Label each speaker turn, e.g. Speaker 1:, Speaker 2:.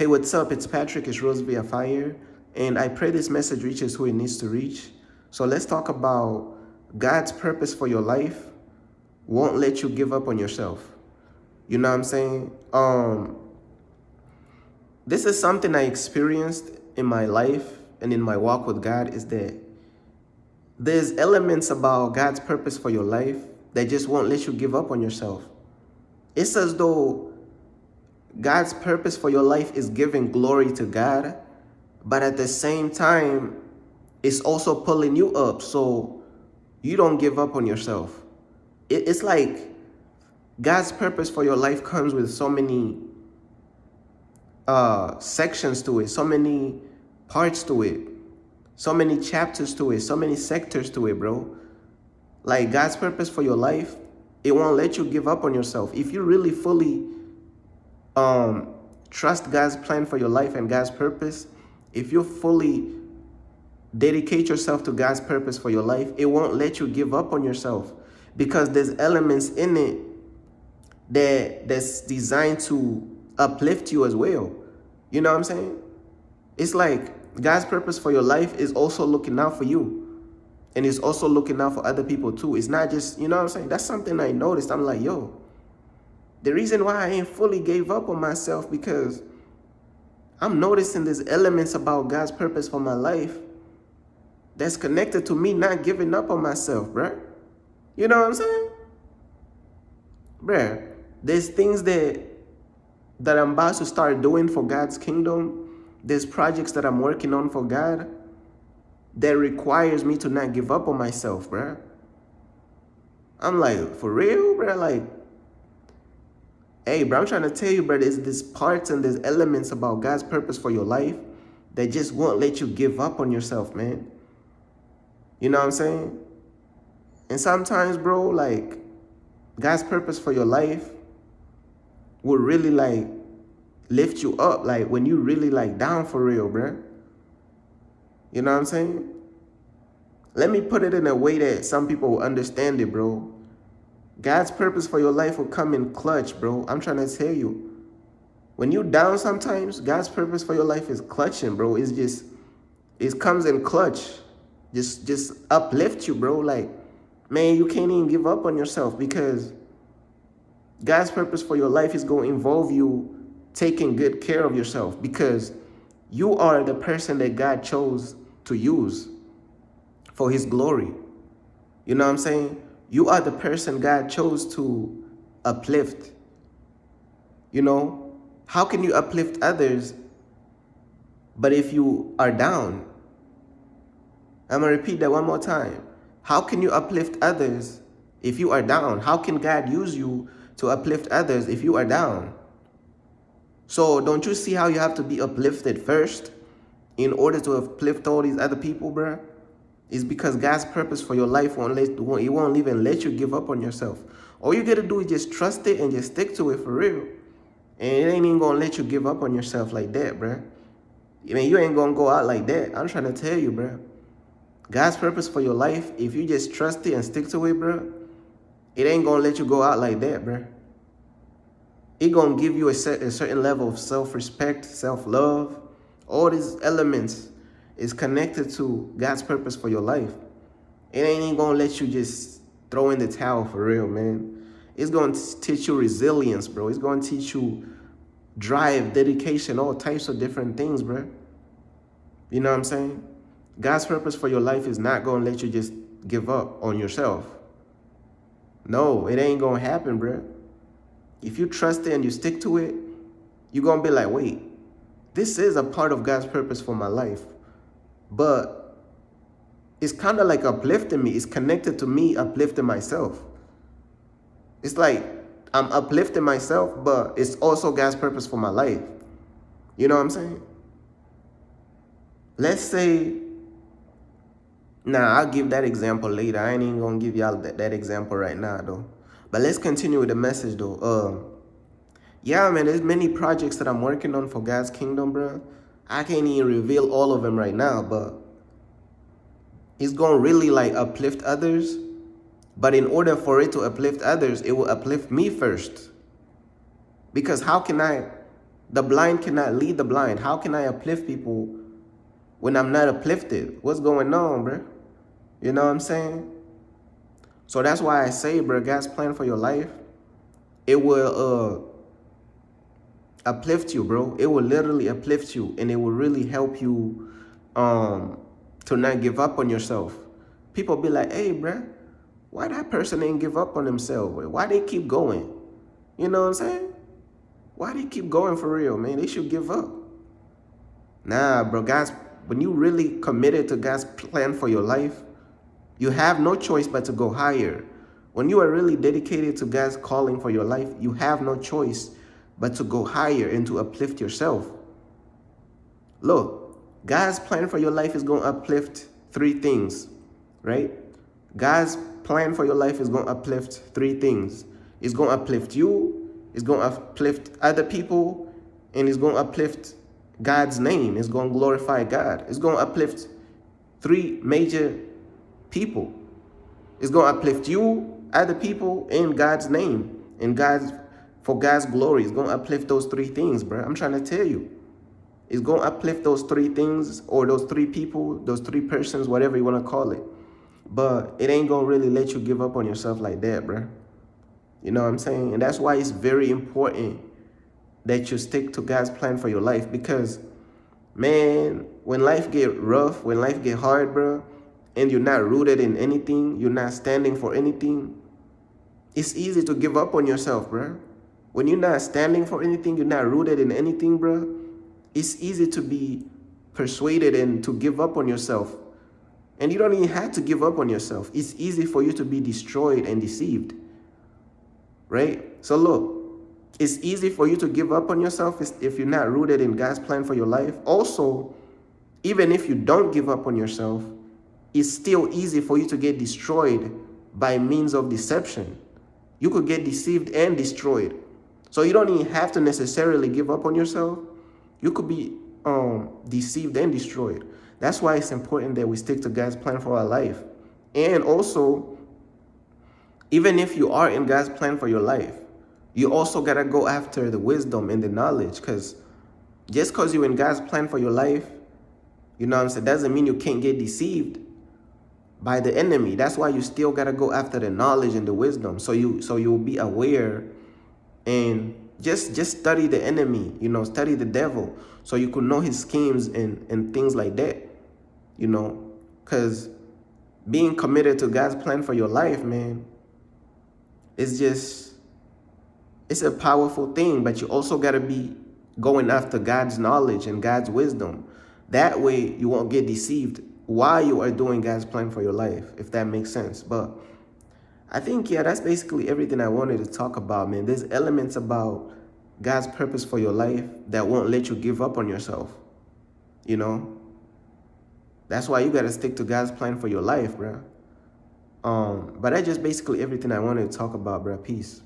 Speaker 1: Hey, what's up? It's Patrick. It's Rose via Fire. And I pray this message reaches who it needs to reach. So let's talk about God's purpose for your life won't let you give up on yourself. You know what I'm saying? This is something I experienced in my life and in my walk with God is that there's elements about God's purpose for your life that just won't let you give up on yourself. It's as though God's purpose for your life is giving glory to God, but at the same time, it's also pulling you up so you don't give up on yourself. It's like God's purpose for your life comes with so many sections to it, so many parts to it, so many chapters to it, so many sectors to it, bro. Like God's purpose for your life, it won't let you give up on yourself. If you really fully trust God's plan for your life and God's purpose, if you fully dedicate yourself to God's purpose for your life, it won't let you give up on yourself because there's elements in it that's designed to uplift you as well. You know what I'm saying? It's like God's purpose for your life is also looking out for you. And it's also looking out for other people too. It's not just, you know what I'm saying? That's something I noticed. I'm like, yo, the reason why I ain't fully gave up on myself because I'm noticing there's elements about God's purpose for my life that's connected to me not giving up on myself, bruh. You know what I'm saying? Bruh, there's things that I'm about to start doing for God's kingdom. There's projects that I'm working on for God that requires me to not give up on myself, bruh. I'm like, for real, bruh? Like, hey, bro, I'm trying to tell you, bro, there's parts and there's elements about God's purpose for your life that just won't let you give up on yourself, man. You know what I'm saying? And sometimes, bro, like, God's purpose for your life will really, like, lift you up, like, when you really, like, down for real, bro. You know what I'm saying? Let me put it in a way that some people will understand it, bro. God's purpose for your life will come in clutch, bro. I'm trying to tell you. When you down sometimes, God's purpose for your life is clutching, bro. It comes in clutch. Just uplift you, bro. Like, man, you can't even give up on yourself because God's purpose for your life is going to involve you taking good care of yourself because you are the person that God chose to use for his glory. You know what I'm saying? You are the person God chose to uplift. You know, how can you uplift others, but if you are down? I'm going to repeat that one more time. How can you uplift others if you are down? How can God use you to uplift others if you are down? So don't you see how you have to be uplifted first in order to uplift all these other people, bruh? It's because God's purpose for your life won't even let you give up on yourself. All you gotta do is just trust it and just stick to it for real. And it ain't even gonna let you give up on yourself like that, bruh. I mean, you ain't gonna go out like that. I'm trying to tell you, bruh. God's purpose for your life, if you just trust it and stick to it, bruh, it ain't gonna let you go out like that, bruh. It gonna give you a certain level of self-respect, self-love. All these elements is connected to God's purpose for your life. It ain't even gonna let you just throw in the towel for real, man. It's gonna teach you resilience, bro. It's gonna teach you drive, dedication, all types of different things, bro. You know what I'm saying? God's purpose for your life is not gonna let you just give up on yourself. No, it ain't gonna happen, bro. If you trust it and you stick to it, you're gonna be like, wait, this is a part of God's purpose for my life. But it's kind of like uplifting me. It's connected to me uplifting myself. It's like I'm uplifting myself, but it's also God's purpose for my life. You know what I'm saying? Let's say, I'll give that example later. I ain't even going to give y'all that example right now, though. But let's continue with the message, though. Yeah, man, there's many projects that I'm working on for God's kingdom, bro. I can't even reveal all of them right now, but it's going to really, like, uplift others. But in order for it to uplift others, it will uplift me first. Because how can I The blind cannot lead the blind. How can I uplift people when I'm not uplifted? What's going on, bro? You know what I'm saying? So that's why I say, bro, God's plan for your life, it will uplift you, bro. It will literally uplift you, and it will really help you to not give up on yourself. People be like, hey, bro, why that person ain't give up on themselves? Why they keep going? You know what I'm saying? Why they keep going for real, man? They should give up. Nah, bro, guys, when you really committed to God's plan for your life, you have no choice but to go higher. When you are really dedicated to God's calling for your life, you have no choice but to go higher and to uplift yourself. Look, God's plan for your life is going to uplift three things, right? God's plan for your life is going to uplift three things. It's going to uplift you, it's going to uplift other people, and it's going to uplift God's name. It's going to glorify God. It's going to uplift three major people. It's going to uplift you, other people, and God's name, and for God's glory. It's going to uplift those three things, bro. I'm trying to tell you. It's going to uplift those three things, or those three people, those three persons, whatever you want to call it. But it ain't going to really let you give up on yourself like that, bro. You know what I'm saying? And that's why it's very important that you stick to God's plan for your life. Because, man, when life get rough, when life get hard, bro, and you're not rooted in anything, you're not standing for anything, it's easy to give up on yourself, bro. When you're not standing for anything, you're not rooted in anything, bro, it's easy to be persuaded and to give up on yourself. And you don't even have to give up on yourself. It's easy for you to be destroyed and deceived, right? So look, it's easy for you to give up on yourself if you're not rooted in God's plan for your life. Also, even if you don't give up on yourself, it's still easy for you to get destroyed by means of deception. You could get deceived and destroyed. So you don't even have to necessarily give up on yourself. You could be deceived and destroyed. That's why it's important that we stick to God's plan for our life. And also, even if you are in God's plan for your life, you also got to go after the wisdom and the knowledge. Because just because you're in God's plan for your life, you know what I'm saying, doesn't mean you can't get deceived by the enemy. That's why you still got to go after the knowledge and the wisdom. So you'll be aware and just study the enemy, you know, study the devil, so you could know his schemes and things like that, you know, because being committed to God's plan for your life, man, it's a powerful thing. But you also got to be going after God's knowledge and God's wisdom. That way you won't get deceived while you are doing God's plan for your life, if that makes sense. But I think, yeah, that's basically everything I wanted to talk about, man. There's elements about God's purpose for your life that won't let you give up on yourself, you know? That's why you got to stick to God's plan for your life, bro. But that's just basically everything I wanted to talk about, bro. Peace.